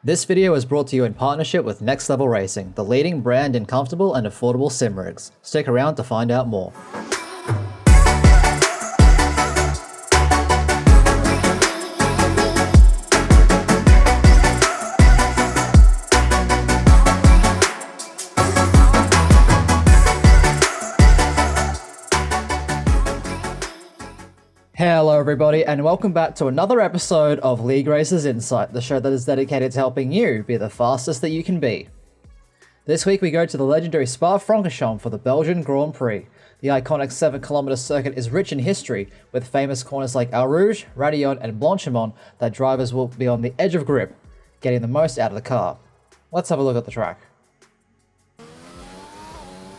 This video is brought to you in partnership with Next Level Racing, the leading brand in comfortable and affordable sim rigs. Stick around to find out more. Hello everybody and welcome back to another episode of League Racers Insight, the show that is dedicated to helping you be the fastest that you can be. This week we go to the legendary Spa-Francorchamps for the Belgian Grand Prix. The iconic 7km circuit is rich in history, with famous corners like Eau Rouge, Radillon and Blanchimont that drivers will be on the edge of grip, getting the most out of the car. Let's have a look at the track.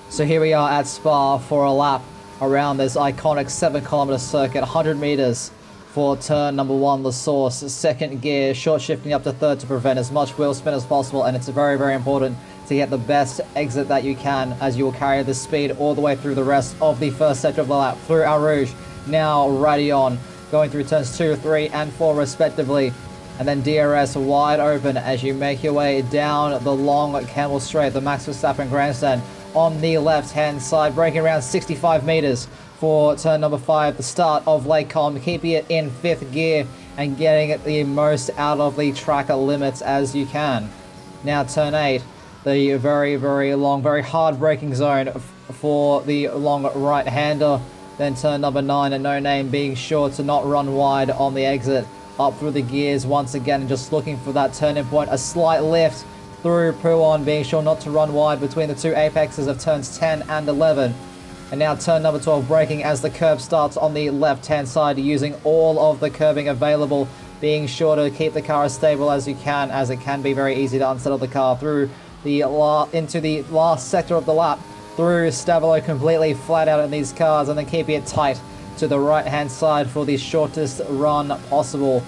So here we are at Spa for a lap around this iconic 7km circuit, 100 meters for turn number 1, the source, second gear, short shifting up to third to prevent as much wheel spin as possible, and it's very, very important to get the best exit that you can as you will carry the speed all the way through the rest of the first sector of the lap, through Eau Rouge, now Radillon, going through turns 2, 3 and 4 respectively, and then DRS wide open as you make your way down the long Camel Straight, the Max Verstappen Grandstand, on the left-hand side, braking around 65 meters for turn number 5, the start of Lake Com, keeping it in 5th gear and getting the most out of the track limits as you can. Now turn 8, the very, very long, very hard braking zone for the long right-hander. Then turn number 9, and No Name being sure to not run wide on the exit. Up through the gears once again and just looking for that turning point, a slight lift through Pouon, being sure not to run wide between the two apexes of turns 10 and 11. And now turn number 12, braking as the curb starts on the left-hand side, using all of the curbing available, being sure to keep the car as stable as you can, as it can be very easy to unsettle the car through the into the last sector of the lap, through Stavolo, completely flat out in these cars, and then keeping it tight to the right-hand side for the shortest run possible.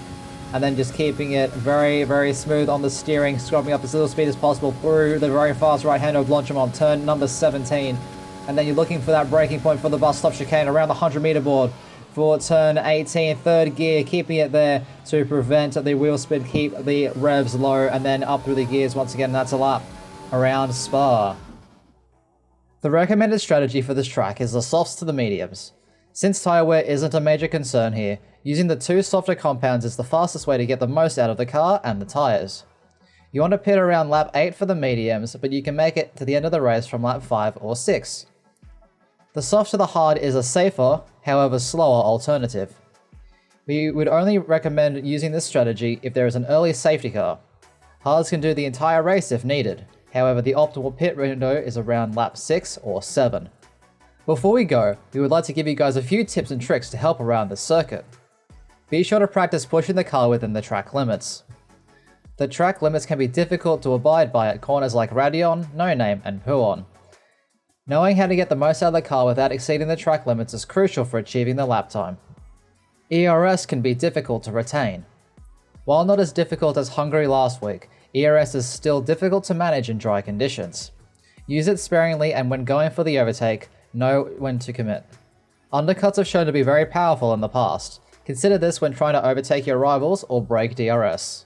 And then just keeping it very, very smooth on the steering, scrubbing up as little speed as possible through the very fast right-hander of Blanchimont, turn number 17. And then you're looking for that braking point for the bus stop chicane around the 100-meter board for turn 18, third gear, keeping it there to prevent the wheel spin, keep the revs low, and then up through the gears once again. That's a lap around Spa. The recommended strategy for this track is the softs to the mediums. Since tyre wear isn't a major concern here, using the two softer compounds is the fastest way to get the most out of the car and the tyres. You want to pit around lap 8 for the mediums, but you can make it to the end of the race from lap 5 or 6. The soft to the hard is a safer, however slower alternative. We would only recommend using this strategy if there is an early safety car. Hards can do the entire race if needed, however the optimal pit window is around lap 6 or 7. Before we go, we would like to give you guys a few tips and tricks to help around this circuit. Be sure to practice pushing the car within the track limits. The track limits can be difficult to abide by at corners like Radillon, No Name and Pouon. Knowing how to get the most out of the car without exceeding the track limits is crucial for achieving the lap time. ERS can be difficult to retain. While not as difficult as Hungary last week, ERS is still difficult to manage in dry conditions. Use it sparingly, and when going for the overtake, know when to commit. Undercuts have shown to be very powerful in the past. Consider this when trying to overtake your rivals or break DRS.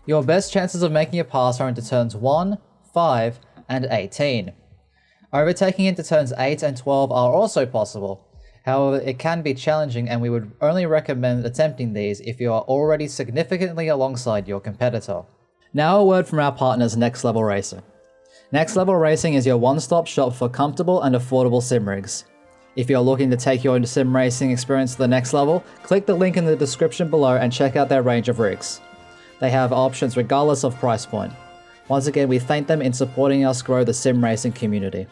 Your best chances of making a pass are into turns 1, 5, and 18. Overtaking into turns 8 and 12 are also possible. However, it can be challenging, and we would only recommend attempting these if you are already significantly alongside your competitor. Now a word from our partners Next Level Racing. Next Level Racing is your one-stop shop for comfortable and affordable sim rigs. If you're looking to take your sim racing experience to the next level, click the link in the description below and check out their range of rigs. They have options regardless of price point. Once again, we thank them in supporting us grow the sim racing community.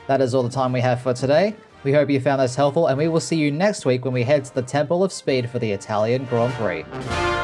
That is all the time we have for today. We hope you found this helpful, and we will see you next week when we head to the Temple of Speed for the Italian Grand Prix.